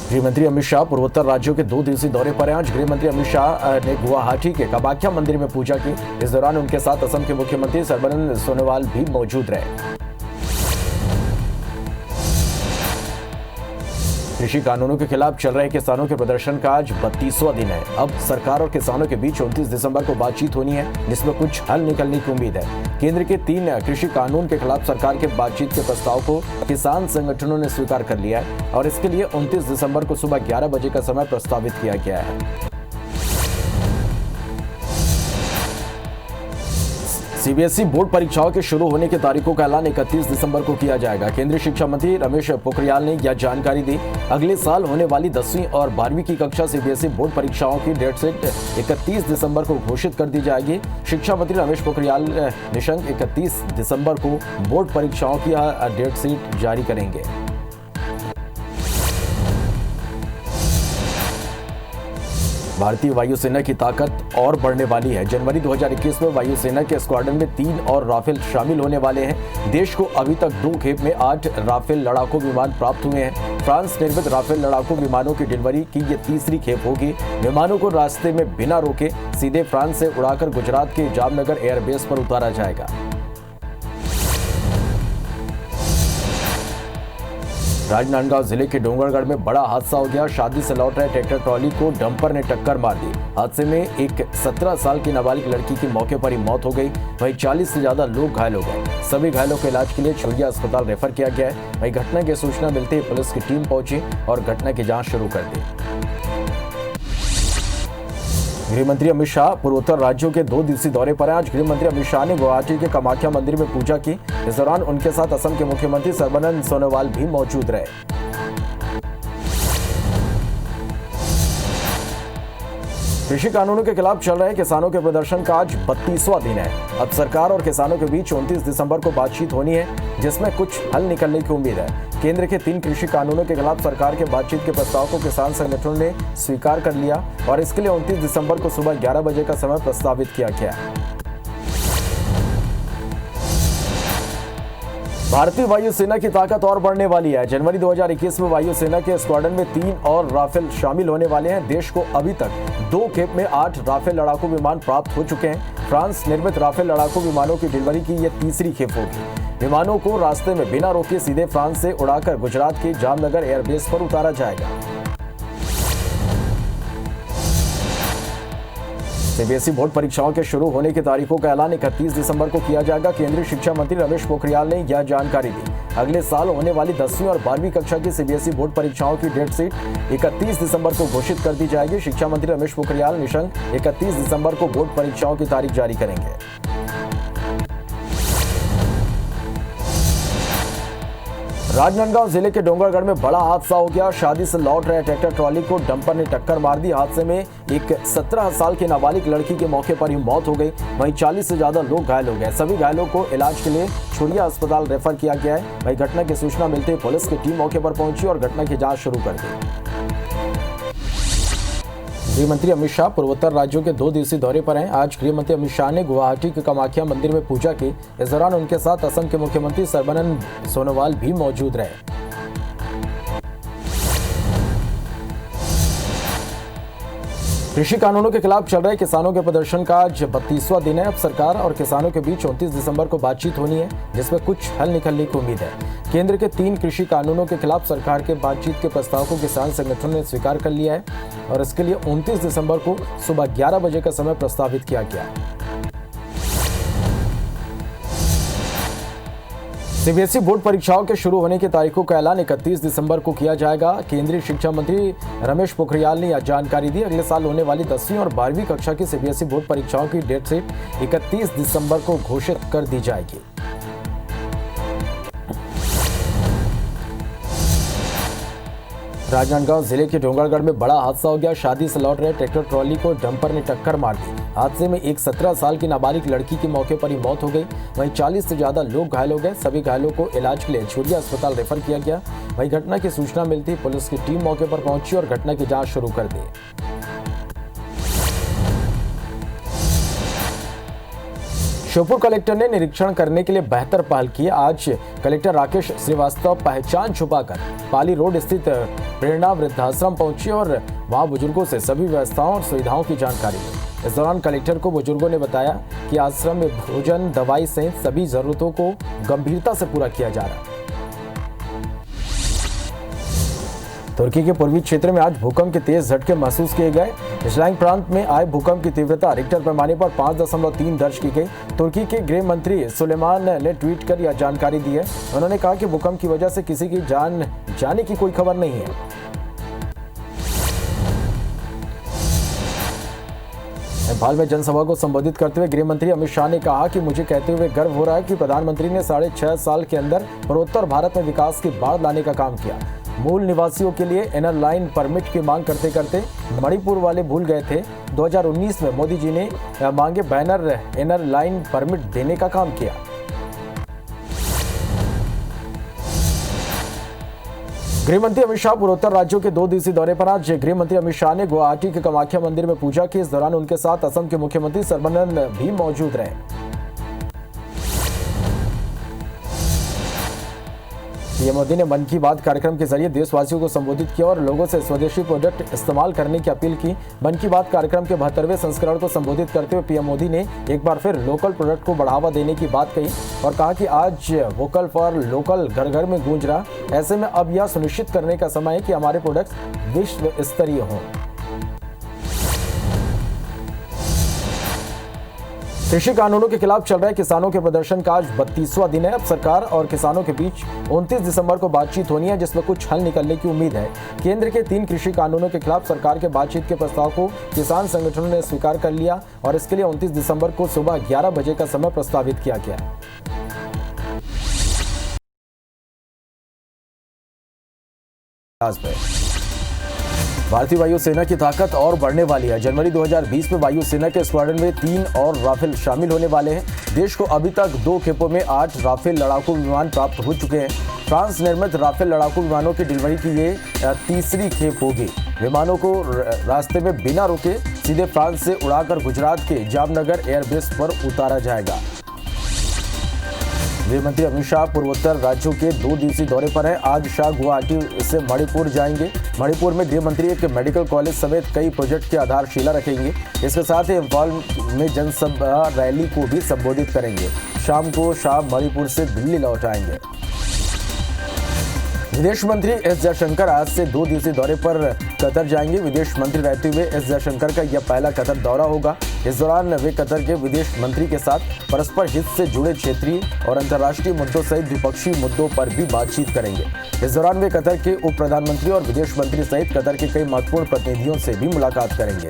गृह मंत्री अमित शाह पूर्वोत्तर राज्यों के 2 दिवसीय दौरे पर हैं। आज गृह मंत्री अमित शाह ने गुवाहाटी के कामाख्या मंदिर में पूजा की। इस दौरान उनके साथ असम के मुख्यमंत्री सर्बानंद सोनोवाल भी मौजूद रहे। कृषि कानूनों के खिलाफ चल रहे किसानों के प्रदर्शन का आज 32वां दिन है। अब सरकार और किसानों के बीच 29 दिसंबर को बातचीत होनी है, जिसमें कुछ हल निकलने की उम्मीद है। केंद्र के 3 कृषि कानून के खिलाफ सरकार के बातचीत के प्रस्ताव को किसान संगठनों ने स्वीकार कर लिया है और इसके लिए 29 दिसंबर को सुबह 11 बजे का समय प्रस्तावित किया गया है। सीबीएसई बोर्ड परीक्षाओं के शुरू होने की तारीखों का ऐलान 31 दिसंबर को किया जाएगा। केंद्रीय शिक्षा मंत्री रमेश पोखरियाल ने यह जानकारी दी। अगले साल होने वाली 10वीं और 12वीं की कक्षा सीबीएसई बोर्ड परीक्षाओं की डेट शीट 31 दिसंबर को घोषित कर दी जाएगी। शिक्षा मंत्री रमेश पोखरियाल निशंक 31 दिसंबर को बोर्ड परीक्षाओं की डेट शीट जारी करेंगे। भारतीय वायुसेना की ताकत और बढ़ने वाली है। जनवरी 2021 में वायुसेना के स्क्वाड्रन में 3 और राफेल शामिल होने वाले हैं। देश को अभी तक 2 खेप में 8 राफेल लड़ाकू विमान प्राप्त हुए हैं। फ्रांस निर्मित राफेल लड़ाकू विमानों की डिलीवरी की ये तीसरी खेप होगी। विमानों को रास्ते में बिना रोके सीधे फ्रांस से उड़ाकर गुजरात के जामनगर एयरबेस पर उतारा जाएगा। राजनांदगांव जिले के डोंगरगढ़ में बड़ा हादसा हो गया। शादी से लौट रहे ट्रैक्टर ट्रॉली को डंपर ने टक्कर मार दी। हादसे में एक 17 साल की नाबालिग लड़की की मौके पर ही मौत हो गई। वहीं 40 से ज्यादा लोग घायल हो गए। सभी घायलों को इलाज के लिए छुरिया अस्पताल रेफर किया गया है। वहीं घटना की सूचना मिलते ही पुलिस की टीम पहुंची और घटना की जाँच शुरू कर दी। गृह मंत्री अमित शाह पूर्वोत्तर राज्यों के 2 दिवसीय दौरे पर हैं। आज गृह मंत्री अमित शाह ने गुवाहाटी के कामाख्या मंदिर में पूजा की। इस दौरान उनके साथ असम के मुख्यमंत्री सर्बानंद सोनोवाल भी मौजूद रहे। कृषि कानूनों के खिलाफ चल रहे किसानों के प्रदर्शन का आज 32वां दिन है। अब सरकार और किसानों के बीच 29 दिसंबर को बातचीत होनी है, जिसमें कुछ हल निकलने की उम्मीद है। केंद्र के 3 कृषि कानूनों के खिलाफ सरकार के बातचीत के प्रस्ताव को किसान संगठनों ने स्वीकार कर लिया और इसके लिए 29 दिसंबर को सुबह 11 बजे का समय प्रस्तावित किया गया है। भारतीय वायुसेना की ताकत और बढ़ने वाली है। जनवरी 2021 में वायुसेना के स्क्वाड्रन में 3 और राफेल शामिल होने वाले हैं। देश को अभी तक 2 खेप में 8 राफेल लड़ाकू विमान प्राप्त हो चुके हैं। फ्रांस निर्मित राफेल लड़ाकू विमानों की डिलीवरी की यह तीसरी खेप होगी। विमानों को रास्ते में बिना रोके सीधे फ्रांस से उड़ाकर गुजरात के जामनगर एयरबेस पर उतारा जाएगा। सीबीएसई बोर्ड परीक्षाओं के शुरू होने की तारीखों का ऐलान 31 दिसंबर को किया जाएगा। केंद्रीय शिक्षा मंत्री रमेश पोखरियाल ने यह जानकारी दी। अगले साल होने वाली 10वीं और 12वीं कक्षा की सीबीएसई बोर्ड परीक्षाओं की डेट शीट 31 दिसंबर को घोषित कर दी जाएगी। शिक्षा मंत्री रमेश पोखरियाल निशंक 31 दिसंबर को बोर्ड परीक्षाओं की तारीख जारी करेंगे। राजनांदगांव जिले के डोंगरगढ़ में बड़ा हादसा हो गया। शादी से लौट रहे ट्रैक्टर ट्रॉली को डंपर ने टक्कर मार दी। हादसे में एक 17 साल की नाबालिग लड़की के मौके पर ही मौत हो गई। वहीं 40 से ज्यादा लोग घायल हो गए। सभी घायलों को इलाज के लिए छुरिया अस्पताल रेफर किया गया है। वहीं घटना की सूचना मिलते ही पुलिस की टीम मौके पर पहुंची और घटना की जाँच शुरू कर दी। गृह मंत्री अमित शाह पूर्वोत्तर राज्यों के 2 दिवसीय दौरे पर हैं। आज गृह मंत्री अमित शाह ने गुवाहाटी के कामाख्या मंदिर में पूजा की। इस दौरान उनके साथ असम के मुख्यमंत्री सर्बानंद सोनोवाल भी मौजूद रहे। कृषि कानूनों के खिलाफ चल रहे किसानों के प्रदर्शन का आज 32वां दिन है। अब सरकार और किसानों के बीच 29 दिसंबर को बातचीत होनी है, जिसमें कुछ हल निकलने की उम्मीद है। केंद्र के 3 कृषि कानूनों के खिलाफ सरकार के बातचीत के प्रस्ताव को किसान संगठनों ने स्वीकार कर लिया है और इसके लिए 29 दिसंबर को सुबह 11 बजे का समय प्रस्तावित किया गया। सीबीएसई बोर्ड परीक्षाओं के शुरू होने की तारीखों का ऐलान 31 दिसंबर को किया जाएगा। केंद्रीय शिक्षा मंत्री रमेश पोखरियाल ने यह जानकारी दी। अगले साल होने वाली 10वीं और 12वीं कक्षा की सीबीएसई बोर्ड परीक्षाओं की डेट शीट 31 दिसंबर को घोषित कर दी जाएगी। राजनांदगांव जिले के डोंगरगढ़ में बड़ा हादसा हो गया। शादी से लौट रहे ट्रैक्टर ट्रॉली को डंपर ने टक्कर मार दी। हादसे में एक 17 साल की नाबालिग लड़की की मौके पर ही मौत हो गई। वहीं 40 से ज्यादा लोग घायल हो गए। सभी घायलों को इलाज के लिए छुरिया अस्पताल रेफर किया गया। वहीं घटना की सूचना मिलती ही पुलिस की टीम मौके पर पहुंची और घटना की जांच शुरू कर दी। श्योपुर कलेक्टर ने निरीक्षण करने के लिए बेहतर पहल की। आज कलेक्टर राकेश श्रीवास्तव पहचान छुपाकर पाली रोड स्थित प्रेरणा वृद्धाश्रम पहुंचे और वहां बुजुर्गों से सभी व्यवस्थाओं और सुविधाओं की जानकारी ली। इस दौरान कलेक्टर को बुजुर्गों ने बताया कि आश्रम में भोजन, दवाई सहित सभी जरूरतों को गंभीरता से पूरा किया जा रहा है। तुर्की के पूर्वी क्षेत्र में आज भूकंप के तेज झटके महसूस किए गए। इस्लामिक प्रांत में आए भूकंप की तीव्रता रिक्टर पैमाने पर 5.3 दर्ज की गई। तुर्की के गृह मंत्री सुलेमान ने ट्वीट कर यह जानकारी दी है। उन्होंने कहा कि भूकंप की वजह से किसी की जान जाने की कोई खबर नहीं है। नेपाल में जनसभा को संबोधित करते हुए गृह मंत्री अमित शाह ने कहा कि मुझे कहते हुए गर्व हो रहा है कि प्रधानमंत्री ने 6.5 साल के अंदर पूर्वोत्तर भारत में विकास की बाढ़ लाने का काम किया। मूल निवासियों के लिए इनर लाइन परमिट की मांग करते करते मणिपुर वाले भूल गए थे। 2019 में मोदी जी ने मांगे बैनर इनर लाइन परमिट देने का काम किया। गृह मंत्री अमित शाह पूर्वोत्तर राज्यों के 2 दिवसीय दौरे पर आज गृह मंत्री अमित शाह ने गुवाहाटी के कामाख्या मंदिर में पूजा की। इस दौरान उनके साथ असम के मुख्यमंत्री सर्बानंद भी मौजूद रहे। पीएम मोदी ने मन की बात कार्यक्रम के जरिए देशवासियों को संबोधित किया और लोगों से स्वदेशी प्रोडक्ट इस्तेमाल करने की अपील की। मन की बात कार्यक्रम के 72वें संस्करण को संबोधित करते हुए पीएम मोदी ने एक बार फिर लोकल प्रोडक्ट को बढ़ावा देने की बात कही और कहा कि आज वोकल फॉर लोकल घर घर में गूंज रहा। ऐसे में अब यह सुनिश्चित करने का समय है कि हमारे प्रोडक्ट्स विश्व स्तरीय हों। कृषि कानूनों के खिलाफ चल रहे किसानों के प्रदर्शन का आज 32वां दिन है। अब सरकार और किसानों के बीच 29 दिसंबर को बातचीत होनी है, जिसमें कुछ हल निकलने की उम्मीद है। केंद्र के 3 कृषि कानूनों के खिलाफ सरकार के बातचीत के प्रस्ताव को किसान संगठनों ने स्वीकार कर लिया और इसके लिए 29 दिसंबर को सुबह 11 बजे का समय प्रस्तावित किया गया है। भारतीय वायुसेना की ताकत और बढ़ने वाली है। जनवरी 2020 में वायुसेना के स्क्वाड्रन में 3 और राफेल शामिल होने वाले हैं। देश को अभी तक 2 खेपों में 8 राफेल लड़ाकू विमान प्राप्त हो चुके हैं। फ्रांस निर्मित राफेल लड़ाकू विमानों की डिलीवरी की ये तीसरी खेप होगी। विमानों को रास्ते में बिना रुके सीधे फ्रांस से उड़ाकर गुजरात के जामनगर एयरबेस पर उतारा जाएगा। गृह मंत्री अमित शाह पूर्वोत्तर राज्यों के 2 दिवसीय दौरे पर हैं। आज शाह गुवाहाटी से मणिपुर जाएंगे। मणिपुर में गृह मंत्री एक मेडिकल कॉलेज समेत कई प्रोजेक्ट की आधारशिला रखेंगे। इसके साथ ही इम्फाल में जनसभा रैली को भी संबोधित करेंगे। शाम को शाह मणिपुर से दिल्ली लौट आएंगे। विदेश मंत्री एस जयशंकर आज से 2 दिवसीय दौरे पर कतर जाएंगे। विदेश मंत्री रहते हुए एस जयशंकर का यह पहला कतर दौरा होगा। इस दौरान वे कतर के विदेश मंत्री के साथ परस्पर हित से जुड़े क्षेत्रीय और अंतर्राष्ट्रीय मुद्दों सहित द्विपक्षीय मुद्दों पर भी बातचीत करेंगे। इस दौरान वे कतर के उप प्रधानमंत्री और विदेश मंत्री सहित कतर के कई महत्वपूर्ण प्रतिनिधियों से भी मुलाकात करेंगे।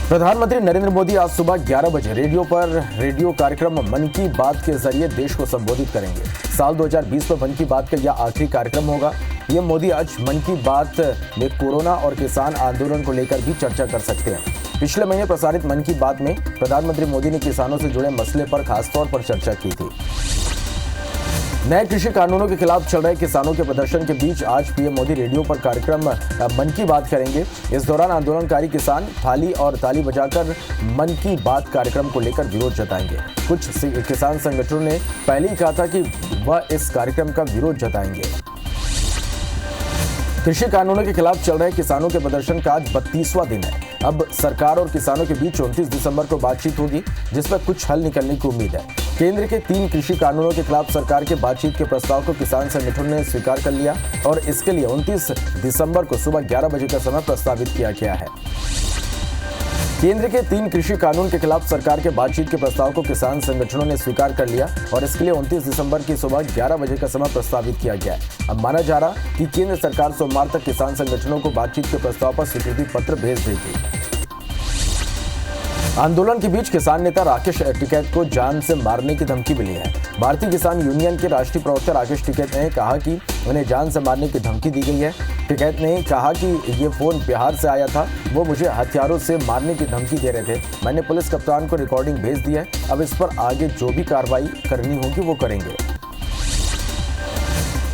प्रधानमंत्री नरेंद्र मोदी आज सुबह 11 बजे रेडियो कार्यक्रम मन की बात के जरिए देश को संबोधित करेंगे। साल 2020 में मन की बात का यह आखिरी कार्यक्रम होगा। पीएम मोदी आज मन की बात में कोरोना और किसान आंदोलन को लेकर भी चर्चा कर सकते हैं। पिछले महीने प्रसारित मन की बात में प्रधानमंत्री मोदी ने किसानों से जुड़े मसले पर खासतौर पर चर्चा की थी। नए कृषि कानूनों के खिलाफ चल रहे किसानों के प्रदर्शन के बीच आज पीएम मोदी रेडियो पर कार्यक्रम मन की बात करेंगे। इस दौरान आंदोलनकारी किसान थाली और ताली बजाकर मन की बात कार्यक्रम को लेकर विरोध जताएंगे। कुछ किसान संगठनों ने पहले ही कहा था कि वह इस कार्यक्रम का विरोध जताएंगे। कृषि कानूनों के खिलाफ चल रहे किसानों के प्रदर्शन का आज 32वां दिन है। अब सरकार और किसानों के बीच 29 दिसंबर को बातचीत होगी, जिसमें कुछ हल निकलने की उम्मीद है। केंद्र के 3 कृषि कानूनों के खिलाफ सरकार के बातचीत के प्रस्ताव को किसान संगठनों ने स्वीकार कर लिया और इसके लिए 29 दिसंबर को सुबह 11 बजे का समय प्रस्तावित किया गया है। केंद्र के 3 कृषि कानून के खिलाफ सरकार के बातचीत के प्रस्ताव को किसान संगठनों ने स्वीकार कर लिया और इसके लिए 29 दिसंबर की सुबह 11 बजे का समय प्रस्तावित किया गया है। अब माना जा रहा कि केंद्र सरकार सोमवार तक किसान संगठनों को बातचीत के प्रस्ताव पर स्वीकृति पत्र भेज देगी। आंदोलन के बीच किसान नेता राकेश टिकैत को जान से मारने की धमकी मिली है। भारतीय किसान यूनियन के राष्ट्रीय प्रवक्ता राकेश टिकैत ने कहा कि उन्हें जान से मारने की धमकी दी गई है। टिकैत ने कहा कि ये फोन बिहार से आया था, वो मुझे हथियारों से मारने की धमकी दे रहे थे। मैंने पुलिस कप्तान को रिकॉर्डिंग भेज दी है। अब इस पर आगे जो भी कार्रवाई करनी होगी वो करेंगे।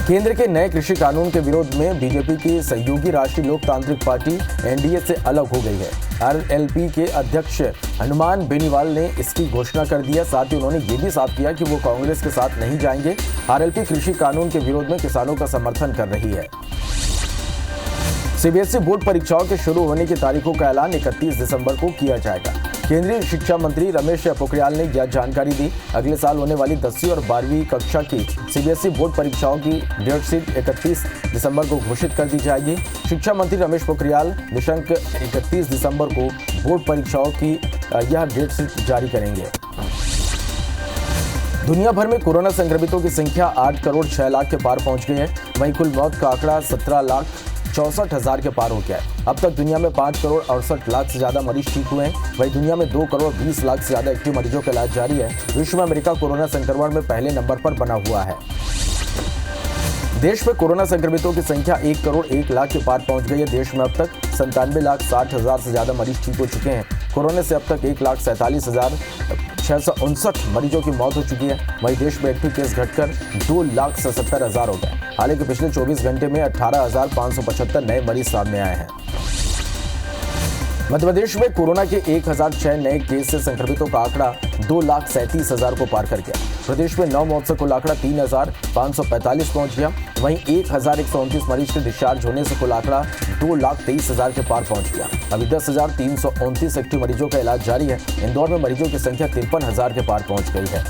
केंद्र के नए कृषि कानून के विरोध में बीजेपी की सहयोगी राष्ट्रीय लोकतांत्रिक पार्टी एनडीए से अलग हो गई है। आरएलपी के अध्यक्ष हनुमान बेनीवाल ने इसकी घोषणा कर दिया। साथ ही उन्होंने ये भी साफ किया कि वो कांग्रेस के साथ नहीं जाएंगे। आरएलपी कृषि कानून के विरोध में किसानों का समर्थन कर रही है। सीबीएसई बोर्ड परीक्षाओं के शुरू होने की तारीखों का ऐलान 31 दिसंबर को किया जाएगा। केंद्रीय शिक्षा मंत्री रमेश पोखरियाल ने यह जानकारी दी। अगले साल होने वाली 10वीं और 12वीं कक्षा की सीबीएसई बोर्ड परीक्षाओं की डेट शीट 31 दिसंबर को घोषित कर दी जाएगी। शिक्षा मंत्री रमेश पोखरियाल निशंक 31 दिसंबर को बोर्ड परीक्षाओं की यह डेट शीट जारी करेंगे। दुनिया भर में कोरोना संक्रमितों की संख्या 8 करोड़ 6 लाख के पार पहुंच गई है। वहीं कुल मौत का आंकड़ा 17,64,000 के पार हो गया है। अब तक दुनिया में 5 करोड़ 68 लाख से ज्यादा मरीज ठीक हुए हैं। वहीं दुनिया में 2 करोड़ 20 लाख से ज्यादा एक्टिव मरीजों का इलाज जारी है। विश्व में अमेरिका कोरोना संक्रमण में पहले नंबर पर बना हुआ है। देश में कोरोना संक्रमितों की संख्या 1 करोड़ 1 लाख के पार पहुंच गई है। देश में अब तक 97,60,000 से ज्यादा मरीज ठीक हो चुके हैं। कोरोना से अब तक 1,47,659 मरीजों की मौत हो चुकी है। वहीं देश में एक्टिव केस घटकर 2,77,000 हो गए। हालांकि पिछले 24 घंटे में 18,575 नए मरीज सामने आए हैं। मध्य प्रदेश में कोरोना के 1,006 नए केस से संक्रमितों का आंकड़ा 2,37,000 को पार कर गया। प्रदेश में 9 मौत से कुल आंकड़ा 3,545 पहुंच गया। वहीं 1,129 मरीज के डिस्चार्ज होने से कुल आंकड़ा 2,23,000 के पार पहुंच गया। अभी 10,329 एक्टिव मरीजों का इलाज जारी है। इंदौर में मरीजों की संख्या 53,000 के पार पहुंच गई है।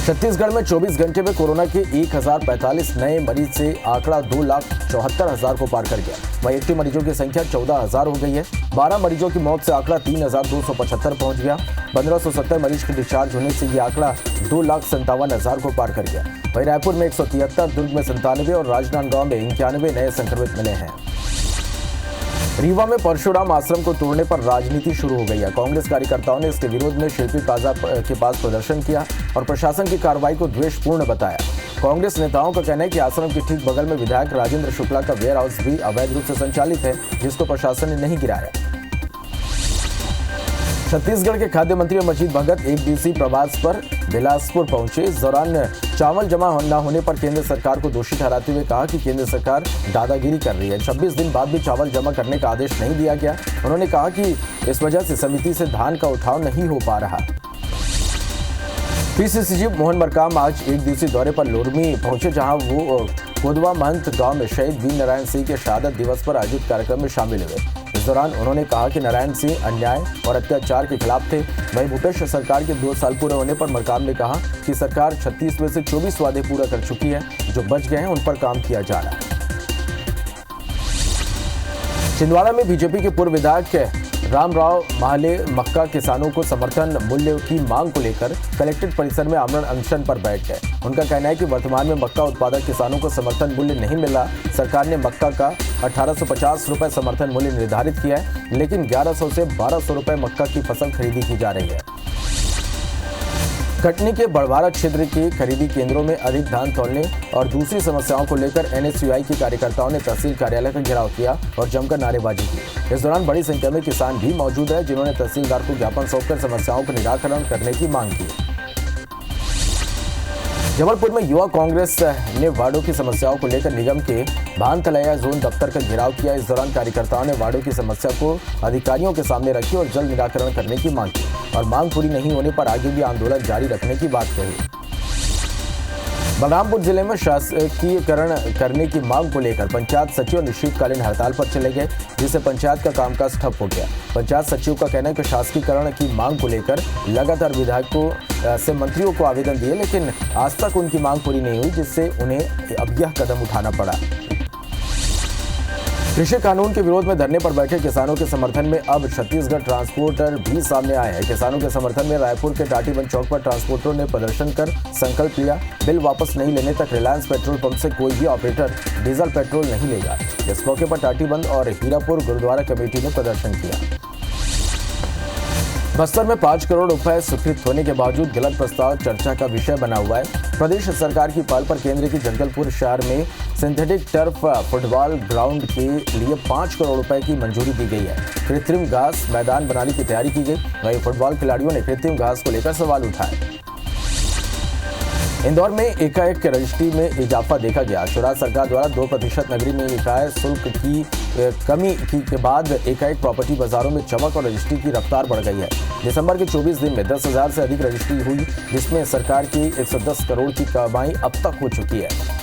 छत्तीसगढ़ में 24 घंटे में कोरोना के 1,045 नए मरीज से आंकड़ा 2,74,000 को पार कर गया। वहीं एक्टिव मरीजों की संख्या 14,000 हो गई है। 12 मरीजों की मौत से आंकड़ा 3,275 पहुंच गया। 1,570 मरीज के डिस्चार्ज होने से ये आंकड़ा 2,57,000 को पार कर गया। वहीं रायपुर में 173, दुर्ग में 97 और राजनांदगांव में 91 नए संक्रमित मिले हैं। रीवा में परशुराम आश्रम को तोड़ने पर राजनीति शुरू हो गई है। कांग्रेस कार्यकर्ताओं ने इसके विरोध में शिल्पी प्लाजा के पास प्रदर्शन किया और प्रशासन की कार्रवाई को द्वेषपूर्ण बताया। कांग्रेस नेताओं का कहना है कि आश्रम के ठीक बगल में विधायक राजेंद्र शुक्ला का वेयर हाउस भी अवैध रूप से संचालित है, जिसको प्रशासन ने नहीं गिराया। छत्तीसगढ़ के खाद्य मंत्री अमरजीत भगत एक दिवसीय प्रवास पर बिलासपुर पहुंचे। इस दौरान चावल जमा न होने पर केंद्र सरकार को दोषी ठहराते हुए कहा कि केंद्र सरकार दादागिरी कर रही है। 26 दिन बाद भी चावल जमा करने का आदेश नहीं दिया गया। उन्होंने कहा कि इस वजह से समिति से धान का उठाव नहीं हो पा रहा। पीसीसी मोहन मरकाम आज एक दिवसीय दौरे पर लोरमी पहुंचे, जहां वो कोदवा महंत गांव में शहीद वीर नारायण सिंह के शहादत दिवस पर आयोजित कार्यक्रम में शामिल हुए। इस दौरान उन्होंने कहा कि नारायण सिंह अन्याय और अत्याचार के खिलाफ थे। वहीं भूपेश सरकार के 2 साल पूरे होने पर मरकाम ने कहा कि सरकार 36 में से 24 वादे पूरा कर चुकी है। जो बच गए हैं उन पर काम किया जा रहा है। छिंदवाड़ा में बीजेपी के पूर्व विधायक रामराव महाले मक्का किसानों को समर्थन मूल्य की मांग को लेकर कलेक्ट्रेट परिसर में आमरण अनशन पर बैठ गए। उनका कहना है कि वर्तमान में मक्का उत्पादक किसानों को समर्थन मूल्य नहीं मिल रहा। सरकार ने मक्का का 1,850 रुपए समर्थन मूल्य निर्धारित किया है, लेकिन 1,100 से 1,200 रुपए मक्का की फसल खरीदी की जा रही है। कटनी के बड़वारा क्षेत्र के खरीदी केंद्रों में अधिक धान तोलने और दूसरी समस्याओं को लेकर एनएसयूआई के कार्यकर्ताओं ने तहसील कार्यालय का घेराव किया और जमकर नारेबाजी की। इस दौरान बड़ी संख्या में किसान भी मौजूद है, जिन्होंने तहसीलदार को ज्ञापन सौंपकर समस्याओं का निराकरण करने की मांग की। जबलपुर में युवा कांग्रेस ने वार्डों की समस्याओं को लेकर निगम के भानतलैया जोन दफ्तर का घेराव किया। इस दौरान कार्यकर्ताओं ने वार्डों की समस्या को अधिकारियों के सामने रखी और जल्द निराकरण करने की मांग की और मांग पूरी नहीं होने पर आगे भी आंदोलन जारी रखने की बात कही। बलरामपुर जिले में शासकीयकरण करने की मांग को लेकर पंचायत सचिव अनिश्चितकालीन हड़ताल पर चले गए, जिससे पंचायत का कामकाज ठप हो गया। पंचायत सचिव का कहना है कि शासकीयकरण की मांग को लेकर लगातार विधायकों से मंत्रियों को आवेदन दिए, लेकिन आज तक उनकी मांग पूरी नहीं हुई, जिससे उन्हें अब यह कदम उठाना पड़ा। कृषि कानून के विरोध में धरने पर बैठे किसानों के समर्थन में अब छत्तीसगढ़ ट्रांसपोर्टर भी सामने आए हैं। किसानों के समर्थन में रायपुर के टाटीबंध चौक पर ट्रांसपोर्टरों ने प्रदर्शन कर संकल्प लिया। बिल वापस नहीं लेने तक रिलायंस पेट्रोल पंप से कोई भी ऑपरेटर डीजल पेट्रोल नहीं लेगा। इस मौके पर टाटीबंध और हीरापुर गुरुद्वारा कमेटी ने प्रदर्शन किया। बस्तर में 5 करोड़ रुपए स्वीकृत होने के बावजूद गलत प्रस्ताव चर्चा का विषय बना हुआ है। प्रदेश सरकार की पहल पर केंद्र के जगदलपुर शहर में सिंथेटिक टर्फ फुटबॉल ग्राउंड के लिए 5 करोड़ रुपए की मंजूरी दी गई है। कृत्रिम घास मैदान बनाने की तैयारी की गई। वहीं फुटबॉल खिलाड़ियों ने कृत्रिम घास को लेकर सवाल उठाए। इंदौर में एकाएक रजिस्ट्री में इजाफा देखा गया। शुराब सरकार द्वारा 2% नगरीय निकाय शुल्क की कमी के बाद एकाएक प्रॉपर्टी बाजारों में चमक और रजिस्ट्री की रफ्तार बढ़ गई है। दिसंबर के 24 दिन में 10,000 से अधिक रजिस्ट्री हुई, जिसमें सरकार की 110 करोड़ की कमाई अब तक हो चुकी है।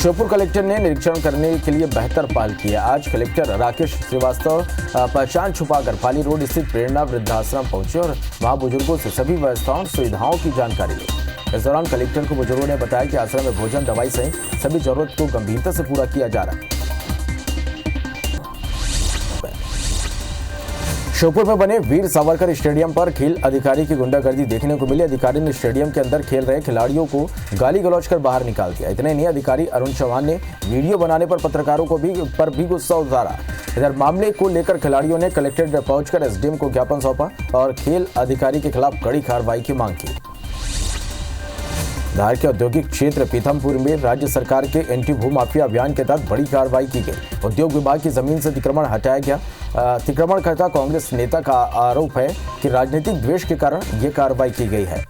श्योपुर कलेक्टर ने निरीक्षण करने के लिए बेहतर पहल की है। आज कलेक्टर राकेश श्रीवास्तव पहचान छुपाकर पाली रोड स्थित प्रेरणा वृद्धाश्रम पहुंचे और वहां बुजुर्गों से सभी व्यवस्थाओं सुविधाओं की जानकारी ली। इस दौरान कलेक्टर को बुजुर्गों ने बताया कि आश्रम में भोजन, दवाई सहित सभी जरूरत को गंभीरता से पूरा किया जा रहा है। श्योपुर में बने वीर सावरकर स्टेडियम पर खेल अधिकारी की गुंडागर्दी देखने को मिली। अधिकारी ने स्टेडियम के अंदर खेल रहे खिलाड़ियों को गाली गलौज कर बाहर निकाल दिया। इतने नहीं, अधिकारी अरुण चौहान ने वीडियो बनाने पर पत्रकारों को भी गुस्सा उतारा। इधर मामले को लेकर खिलाड़ियों ने कलेक्ट्रेट पहुंचकर एसडीएम को ज्ञापन सौंपा और खेल अधिकारी के खिलाफ कड़ी कार्रवाई की मांग की। धार के औद्योगिक क्षेत्र पीथमपुर में राज्य सरकार के एंटी भू माफिया अभियान के तहत बड़ी कार्रवाई की गई। उद्योग विभाग की जमीन से अतिक्रमण हटाया गया। अतिक्रमणकर्ता कांग्रेस नेता का आरोप है कि राजनीतिक द्वेष के कारण यह कार्रवाई की गई है।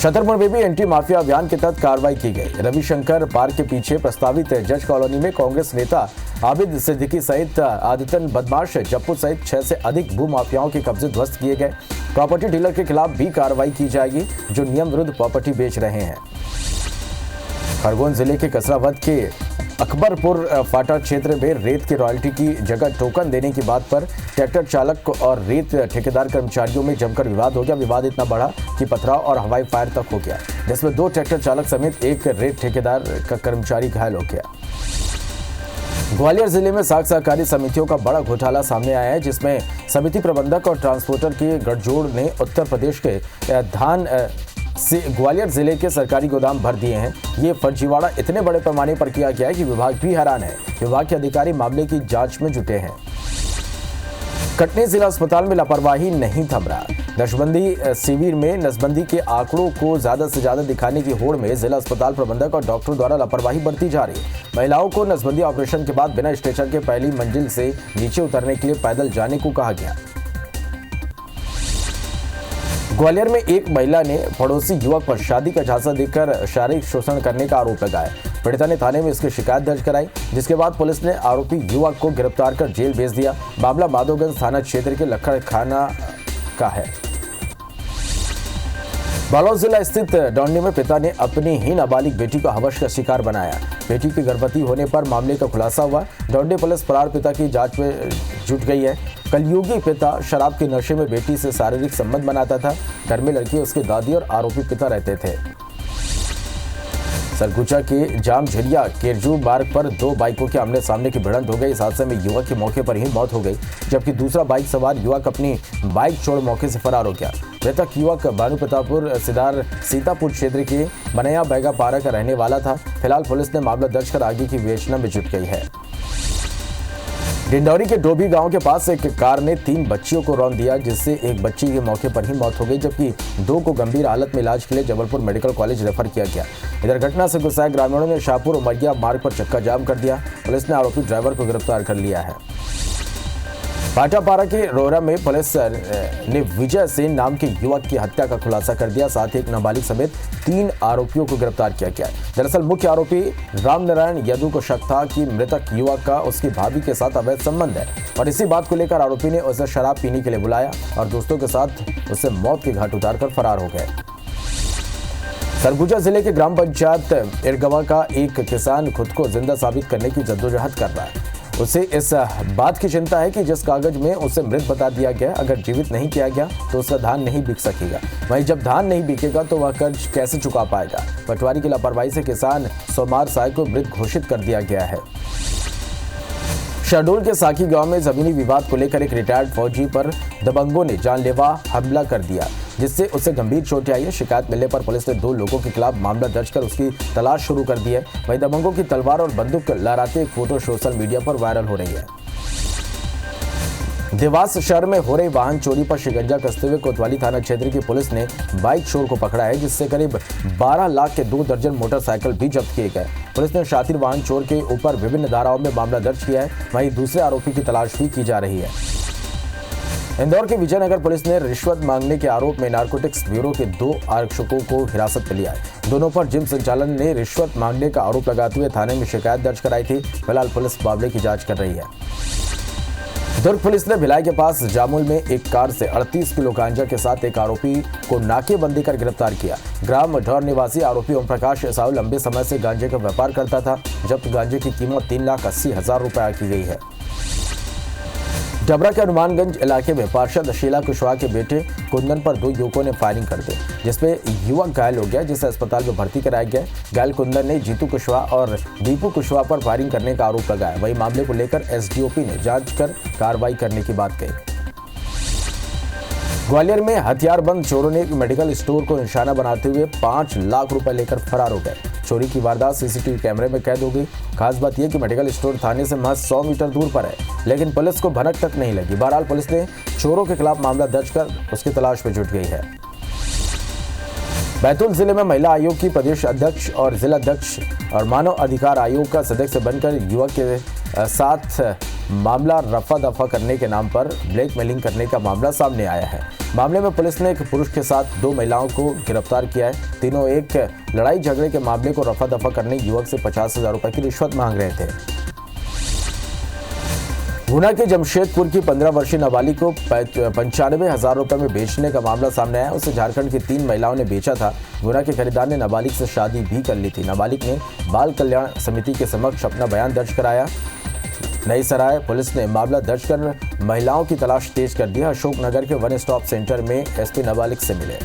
छतरपुर में भी एंटी माफिया अभियान के तहत कार्रवाई की गई। रविशंकर पार्क के पीछे प्रस्तावित जज कॉलोनी में कांग्रेस नेता आबिद सिद्दीकी सहित आदितन बदमाश जप्पू सहित 6 से अधिक भू माफियाओं के कब्जे ध्वस्त किए गए। प्रॉपर्टी डीलर के खिलाफ भी कार्रवाई की जाएगी जो नियम विरुद्ध प्रॉपर्टी बेच रहे हैं। खरगोन जिले के कसरावद के अकबरपुर फाटा क्षेत्र में रेत की रॉयल्टी की जगह टोकन देने की बात पर ट्रैक्टर चालक और रेत ठेकेदार कर्मचारियों में जमकर विवाद हो गया। विवाद इतना बढ़ा कि पथराव और हवाई फायर तक हो गया, जिसमें 2 ट्रैक्टर चालक समेत एक रेत ठेकेदार का कर्मचारी घायल हो गया। ग्वालियर जिले में साख सहकारी समितियों का बड़ा घोटाला सामने आया है, जिसमें समिति प्रबंधक और ट्रांसपोर्टर के गठजोड़ ने उत्तर प्रदेश के धान से ग्वालियर जिले के सरकारी गोदाम भर दिए हैं। ये फर्जीवाड़ा इतने बड़े पैमाने पर किया गया है कि विभाग भी हैरान है। विभाग के अधिकारी मामले की जांच में जुटे हैं। कटनी जिला अस्पताल में लापरवाही नहीं थम रहा। नसबंदी शिविर में नसबंदी के आंकड़ों को ज्यादा से ज्यादा दिखाने की होड़ में जिला अस्पताल प्रबंधक और डॉक्टर द्वारा लापरवाही बरती जा रही है। महिलाओं को नसबंदी ऑपरेशन के बाद बिना स्ट्रेचर के पहली मंजिल से नीचे उतरने के लिए पैदल जाने को कहा गया। ग्वालियर में एक महिला ने पड़ोसी युवक पर शादी का झांसा देकर शारीरिक शोषण करने का आरोप लगाया। पीड़िता ने थाने में इसकी शिकायत दर्ज कराई, जिसके बाद पुलिस ने आरोपी युवक को गिरफ्तार कर जेल भेज दिया। मामला माधोगंज थाना क्षेत्र के लखड़ खाना का है। बालोद जिला स्थित डौंडी में पिता ने अपनी ही नाबालिग बेटी को हवस का शिकार बनाया। बेटी के गर्भवती होने पर मामले का खुलासा हुआ। डौंडी पुलिस फरार पिता की जांच में जुट गई है। कलयुगी पिता शराब के नशे में बेटी से शारीरिक संबंध बनाता था। घर में लड़की, उसकी दादी और आरोपी पिता रहते थे। सरगुजा के जामझरिया केरजू मार्ग पर 2 बाइकों के आमने सामने की भिड़ंत हो गई। इस हादसे में युवक की मौके पर ही मौत हो गई, जबकि दूसरा बाइक सवार युवक अपनी बाइक छोड़ मौके से फरार हो गया। मृतक युवक भानु प्रतापपुर सीतापुर क्षेत्र के बनैया बैगा पारा का रहने वाला था। फिलहाल पुलिस ने मामला दर्ज कर आगे की विवेचना में जुट गई है। डिंडौरी के डोभी गांव के पास एक कार ने 3 बच्चियों को रौंद दिया, जिससे एक बच्ची की मौके पर ही मौत हो गई, जबकि 2 को गंभीर हालत में इलाज के लिए जबलपुर मेडिकल कॉलेज रेफर किया गया। इधर घटना से गुस्साए ग्रामीणों ने शाहपुर उमरिया मार्ग पर चक्का जाम कर दिया। पुलिस ने आरोपी ड्राइवर को गिरफ्तार कर लिया है। भाटापारा के रोहरा में पुलिस ने विजय सेन नाम के युवक की हत्या का खुलासा कर दिया। साथ ही एक नाबालिग समेत 3 आरोपियों को गिरफ्तार किया गया। दरअसल मुख्य आरोपी रामनारायण यदु को शक था कि मृतक युवक का उसकी भाभी के साथ अवैध संबंध है, और इसी बात को लेकर आरोपी ने उसे शराब पीने के लिए बुलाया और दोस्तों के साथ उसे मौत के घाट उतारकर फरार हो गए। सरगुजा जिले के ग्राम पंचायत इरगवा का एक किसान खुद को जिंदा साबित करने की जद्दोजहद कर रहा है। उसे इस बात की चिंता है कि जिस कागज में उसे मृत बता दिया गया, अगर जीवित नहीं किया गया तो उसका धान नहीं बिक सकेगा। वहीं जब धान नहीं बिकेगा तो वह कर्ज कैसे चुका पाएगा। पटवारी की लापरवाही से किसान सोमार साय को मृत घोषित कर दिया गया है। शहडोल के साकी गांव में जमीनी विवाद को लेकर एक रिटायर्ड फौजी पर दबंगों ने जानलेवा हमला कर दिया, जिससे उसे गंभीर चोटें आई है। शिकायत मिलने पर पुलिस ने 2 लोगों के खिलाफ मामला दर्ज कर उसकी तलाश शुरू कर दी है। वहीं दबंगों की तलवार और बंदूक लहराते एक फोटो सोशल मीडिया पर वायरल हो रही है। देवास शहर में हो रही वाहन चोरी पर शिकंजा कसते हुए कोतवाली थाना क्षेत्र की पुलिस ने बाइक चोर को पकड़ा है, जिससे करीब 12 लाख के 2 दर्जन मोटरसाइकिल भी जब्त किए गए। पुलिस ने शातिर वाहन चोर के ऊपर विभिन्न धाराओं में मामला दर्ज किया है। वहीं दूसरे आरोपी की तलाश भी की जा रही है। इंदौर के विजयनगर पुलिस ने रिश्वत मांगने के आरोप में नारकोटिक्स ब्यूरो के 2 आरक्षकों को हिरासत में लिया है। दोनों पर जिम संचालन ने रिश्वत मांगने का आरोप लगाते हुए थाने में शिकायत दर्ज कराई थी। फिलहाल पुलिस मामले की जांच कर रही है। दुर्ग पुलिस ने भिलाई के पास जामुल में एक कार से 38 किलो गांजा के साथ एक आरोपी को नाकेबंदी कर गिरफ्तार किया। ग्राम ढौर निवासी आरोपी ओम प्रकाश साहू लंबे समय से गांजे का व्यापार करता था। जब्त गांजे की कीमत 3,80,000 रुपए की गई है। डबरा के हनुमानगंज इलाके में पार्षद शीला कुशवाहा के बेटे कुंदन पर 2 युवकों ने फायरिंग कर दी, जिसमें युवक घायल हो गया, जिसे अस्पताल में भर्ती कराया गया। घायल कुंदन ने जीतू कुशवाहा और दीपू कुशवाहा पर फायरिंग करने का आरोप लगाया। वहीं मामले को लेकर एसडीओपी ने जांच कर कार्रवाई करने की बात कही। ग्वालियर में हथियारबंद चोरों ने एक मेडिकल स्टोर को निशाना बनाते हुए 5 लाख रुपए लेकर फरार हो गए। चोरी की वारदात सीसीटीवी कैमरे में कैद हो गई। खास बात यह कि मेडिकल स्टोर थाने से महज 100 मीटर दूर पर है, लेकिन पुलिस को भनक तक नहीं लगी। बहरहाल पुलिस ने चोरों के खिलाफ मामला दर्ज कर उसकी तलाश में जुट गई है। बैतूल जिले में महिला आयोग की प्रदेश अध्यक्ष और जिला अध्यक्ष और मानव अधिकार आयोग का सदस्य बनकर युवक के साथ मामला रफा दफा करने के नाम पर ब्लैकमेलिंग करने का मामला सामने आया है। मामले में पुलिस ने एक पुरुष के साथ 2 महिलाओं को गिरफ्तार किया है। तीनों एक लड़ाई झगड़े के मामले को रफा दफा करने युवक से 50,000 रुपए की रिश्वत मांग रहे थे। गुना के जमशेदपुर की 15 वर्षीय नाबालिग को 95,000 रुपए में बेचने का मामला सामने आया। उसे झारखंड की 3 महिलाओं ने बेचा था। गुना के खरीदार ने नाबालिग से शादी भी कर ली थी। नाबालिग ने बाल कल्याण समिति के समक्ष अपना बयान दर्ज कराया। नई सराय पुलिस ने मामला दर्ज कर महिलाओं की तलाश तेज कर दी। अशोकनगर के वन स्टॉप सेंटर में एसपी नाबालिग से मिले।